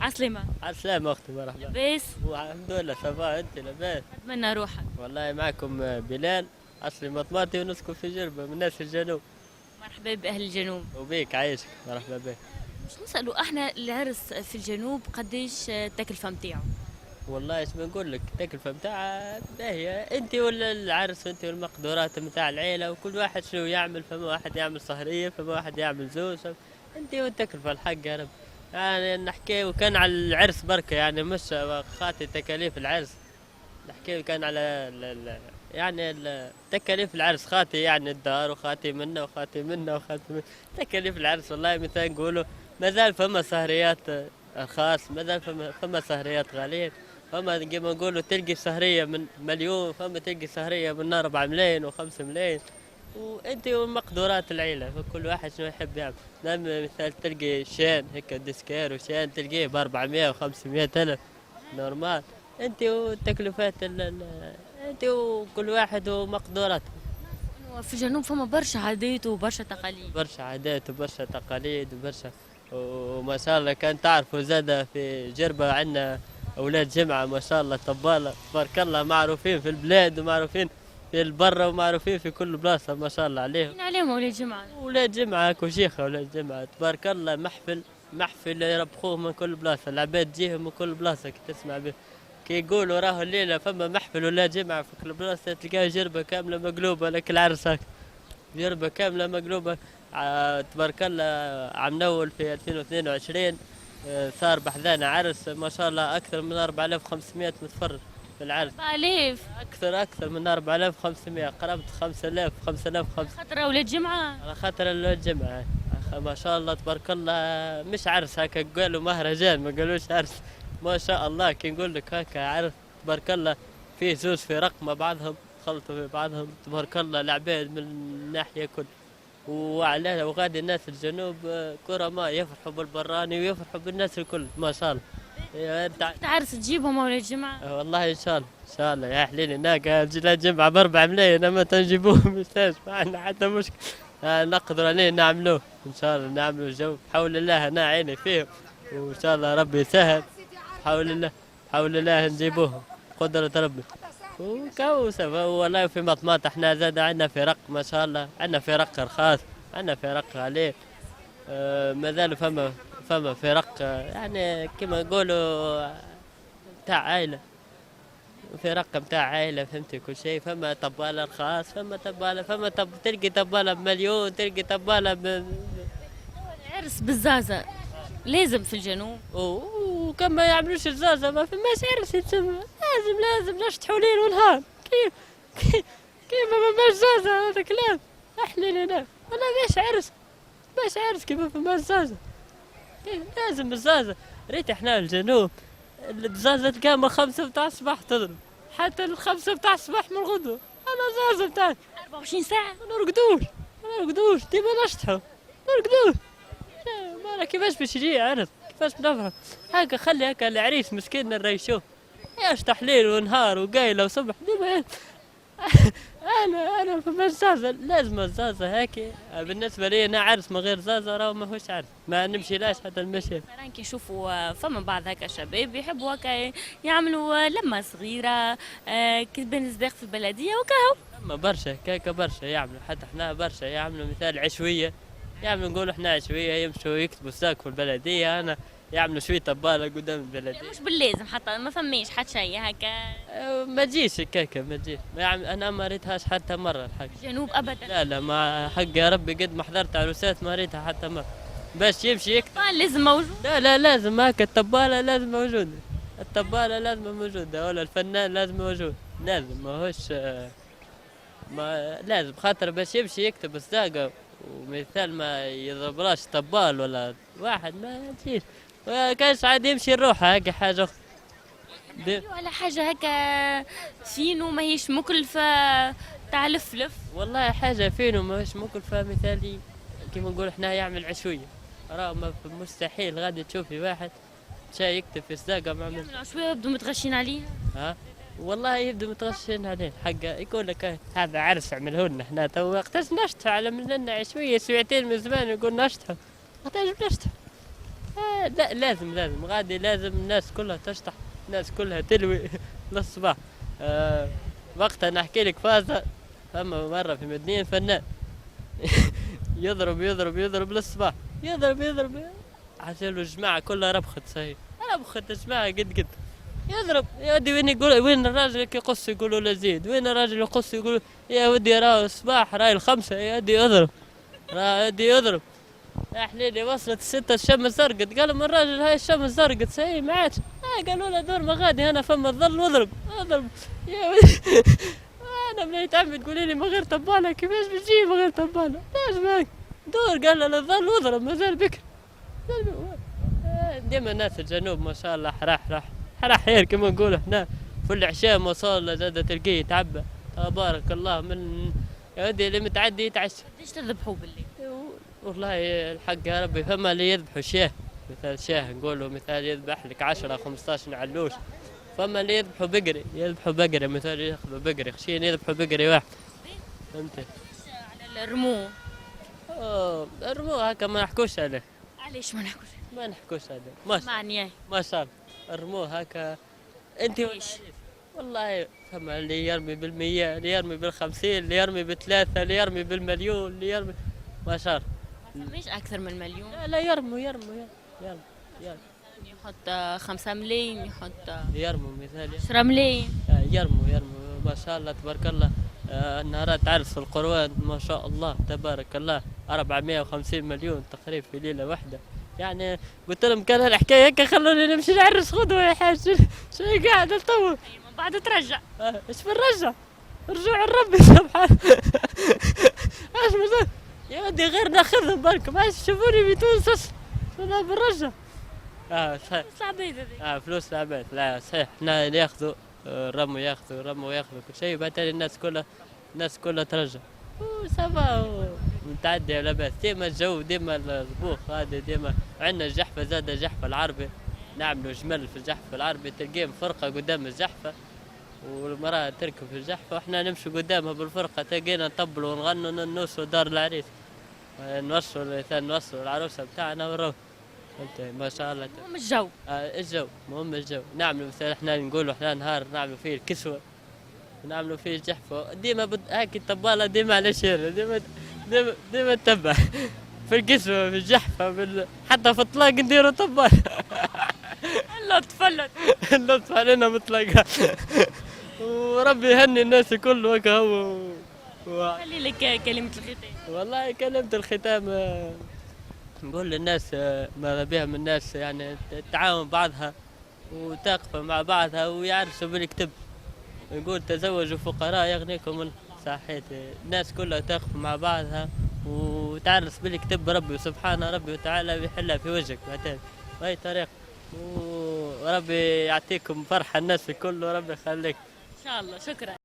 عسلامة. عسلامة أختي مرحبا. لاباس؟ والحمد لله صباح، أنت لاباس؟ أتمنى روحك. والله معكم بلال، أصلي مطماطي ونسكن في جربة من ناس الجنوب. مرحبا بأهل الجنوب. وبيك عايشك مرحبا بك. باش نسألوا احنا العرس في الجنوب قديش التكلفة متاعه؟ والله ايش بنقول لك، التكلفة متاعها باهية، أنت ولا العرس أنت والمقدورات متاع العيلة، وكل واحد شنو يعمل، فما واحد يعمل صهرية، فما واحد يعمل زوج، أنت والتكلفة الحق يا رب. يعني نحكي وكان على العرس بركة، يعني مش خاطي تكاليف العرس، نحكي كان على يعني تكاليف العرس خاطي، يعني الدار وخاطي منا وخاطي منا وخاطي منا. تكاليف العرس والله مثال نقولوا مازال فما سهريات خاص، مازال فما سهريات غالية، فما كيما نقولوا تلقي سهرية من مليون، فما تلقي سهرية من 4 ملايين و5 ملايين، وانت ومقدورات العيلة، فكل واحد شنو يحب يعمل. لما مثال تلقي شان هيك ديسكير وشان تلقيه ب 400 و500 ألف نورمال. انت وتكلفات انت وكل واحد ومقدوراته. في الجنوب فما برشا عادات وبرشا تقاليد. برشا عادات وبرشا تقاليد وبرشا، وما شاء الله كان تعرفوا زادة في جربة عندنا أولاد جمعة ما شاء الله طبالة تبارك الله، معروفين في البلاد ومعروفين في البرة ومعروفين في كل بلاصة ما شاء الله عليهم. مين عليهم ولاد جمعة؟ أولاد جمعة كوشيخة، أولاد جمعة تبارك الله، محفل يربخوه من كل بلاصة، العباد تجيهم من كل بلاصة كي تسمع به. كي يقولوا راهو الليلة فما محفل ولا جمعة في كل بلاصة، تلقاه جربة كاملة مقلوبة لك العرس هكا، جربة كاملة مقلوبة. تبارك الله عام نول في 2022 صار بحذانا عرس ما شاء الله أكثر من 4500 متفرج في العرس. 4000 أكثر من 4500، قربت 5000 5500. خاطر ولاد جمعة. على خاطر الجمعة ما شاء الله تبارك الله، مش عرس هكا قالوا مهرجان، ما قالوش عرس ما شاء الله. كي نقول لك هكا عرس تبارك الله، فيه زوز فرق مع بعضهم، خلطوا في بعضهم تبارك الله العباد من الناحية كل. وعلى وغادي الناس الجنوب كرماء يفرحوا بالبراني ويفرحوا بالناس الكل ما شاء الله. تعرس تجيبهم ولاد جمعة؟ والله ان شاء الله ان شاء الله يا حليل هناك لا جمعة ب4 ملايين اما تنجيبوهم مش ما عندنا حتى مشكل. نقدر عليه نعملوه ان شاء الله، نعملوا جو بحول الله، انا عيني فيهم وان شاء الله ربي يسهل، بحول الله بحول الله نجيبوهم قدرة ربي. وكوسة والله في مطماط احنا زاد عندنا فرق ما شاء الله، عندنا فرق رخاص، عندنا فرق غالية. مازال فما فرق يعني كما نقولوا تاع عائلة، فرق متاع عائلة فهمتي كل شيء. فما طبالة رخاص، فما طبالة، تلقي طبالة بمليون، تلقي طبالة العرس بالزازة لازم في الجنوب. وكم ما يعملوش الزازة ما فماش عرس يتسمى، لازم نشطحوا ليل ونهار. كيف ما فماش زازة هذا كلام احلى لنا، ولا ماش عرس كيف ما فماش زازة، لازم الزازة. ريت احنا الجنوب الزازة تلقاها 5 متاع الصباح تضرب، حتى 5 متاع الصباح من الغدوة. أنا زازة متاعي 24 ساعة. ما نرقدوش ديما نشطحوا، نرقدوش. مالا كيفاش باش يجي عرس، كيفاش بنفهم هكا؟ خلي هكا العريس مسكين نريشوه، يشطح ليل ونهار وقايلة وصبح ديما. انا فما زازة، لازم الزازة هاكي. بالنسبة لي انا عرس من غير زازة راهو ماهوش عرس، ما نمشي لاش حتى المشي. مثلا كي نشوفوا فما بعض هكا شباب يحبوا هكا يعملوا لمة صغيرة، كي تبان صداق في البلدية وكهو. اما برشا كاكا برشا يعملوا، حتى احنا برشا يعملوا مثال عشوية، يعملوا نقولوا احنا عشوية، يمشوا يكتبوا ساق في البلدية، انا يعملوا شوية طبالة قدام البلدية. مش باللازم حتى ما فماش حتى شيء هكا. ما تجيش كاكا ما تجيش، انا ما ريتهاش حتى مرة الحق. جنوب ابدا. لا ما حق يا ربي قد ما حضرت عروسات ما ريتها حتى مرة. باش يمشي يكتب لازم موجود. لا لازم هكا الطبالة لازم موجودة، الطبالة لازم موجودة، ولا الفنان لازم موجود، لازم ماهوش ما لازم خاطر باش يمشي يكتب الساقة، ومثال ما يضربلاش طبال ولا واحد ما تجيش. كانش عاد يمشي يروح هكا حاجة أخرى. ولا حاجة هكا فينو ماهيش مكلفة تاع لفلف. والله حاجة فينو ماهيش مكلفة، مثالي كيما نقول احنا يعمل عشوية، راه مستحيل غادي تشوفي واحد شاي يكتب في الساقة ما عمل. شوية يبدو متغشين عليه. ها والله يبدو متغشين عليه الحق، يقول لك هذا عرس عمله لنا احنا تو وقتاش نشطح على من لنا عشوية سويتين من زمان يقول نشطح، وقتاش بنشطح لا لازم غادي، لازم الناس كلها تشطح، الناس كلها تلوي للصباح. وقتها نحكي لك فازة، فما مرة في مدنين فنان يضرب للصباح، يضرب عسل الجماعة كلها ربخت الجماعة قد يضرب يا ودي. وين يقول وين الراجل اللي يقص يقولوا له زيد، وين الراجل يقص يقولوا يا ودي راه الصباح راي الخمسة يا ودي اضرب، راه ودي يضرب. يا حليلي وصلت الستة الشمس زرقت، قالوا من الراجل هاي الشمس زرقت سي ما عادش. قالوا له دور ما غادي انا فما الظل واضرب يا ودي انا بنيت عمي تقولي لي من غير طبالة، كيفاش بتجي من غير طبالة؟ ايش معك دور؟ قال له الظل واضرب مازال بكر. ديما ناس الجنوب ما شاء الله حراح حير كما نقولوا احنا في العشاء ما صار زاد تلقيه يتعبى تبارك الله من يا ودي اللي متعدي يتعشى. قديش تذبحوا بالليل؟ والله الحق يا ربي، فما اللي يذبحوا شاه، مثال شاه نقولوا مثال يذبح لك 10 15 علوش، فما اللي يذبحوا بقري مثال ياخذوا بقري خشين يذبحوا بقري واحد. فهمتي؟ على الرمو. الرمو هكا ما نحكوش عليه. علاش ما نحكوش؟ ما نحكوش عليه معناه ما شاء الله الرمو هكا. انت والله فما اللي يرمي بالمية، اللي يرمي بالخمسين، اللي يرمي بثلاثة، اللي يرمي بالمليون، اللي يرمي ما شاء الله. ما فماش أكثر من مليون. لا يرموا يحط 5 ملايين، يحط يرموا مثال 10 ملايين. يرموا ما شاء الله تبارك الله. النهارات عرس في القروان ما شاء الله تبارك الله 450 مليون تقريبا في ليلة واحدة. يعني قلت لهم كان الحكاية هيك خلوني نمشي نعرس غدوة يا حاج، شو قاعد نطول من بعد ترجع. ايش بنرجع؟ رجوع الرب سبحانه ايش بنرجع؟ يا ودي غير ناخذهم بالكم عايش تشوفوني بتونس انا بنرجع. صحيح فلوس العبيد هذيك. فلوس العباد. لا صحيح احنا اللي ياخذوا رموا ياخذوا كل شيء، بعدين الناس كلها ترجع وسافا متعدي على بس. ديما الجو ديما الطبوخ هذا ديما عندنا الجحفة، زاد الجحفة العربي نعملوا جمل في الجحفة العربي، تلقيهم فرقة قدام الجحفة والمرأة تركب في الجحفة واحنا نمشي قدامها بالفرقة، تلقينا نطبلوا ونغنوا ننوسوا دار العريس، نوصلوا العروسة بتاعنا ونروح. فهمت ما شاء الله. المهم الجو. الجو مهم الجو. نعملوا مثلا احنا نقولوا احنا نهار نعملوا فيه الكسوة، نعملوا فيه الجحفة ديما هاك الطبالة ديما على شير ديما تتبع في الكسوة في الجحفة حتى في الطلاق نديروا طبالة اللطف علينا مطلقة وربي يهني الناس الكل وكا هو. خلي لك كلمة الختام. والله كلمة الختام نقول للناس ماذا بها من الناس يعني تعاون بعضها وتقف مع بعضها ويعرسوا بالكتب. نقول تزوجوا فقراء يغنيكم من صحيت. الناس كلها تقف مع بعضها وتعرس بالكتب ربي سبحانه ربي وتعالى بيحلها في وجهك بعدين بأي طريقة. وربي يعطيكم فرحة الناس الكل وربي يخليك إن شاء الله. شكرا.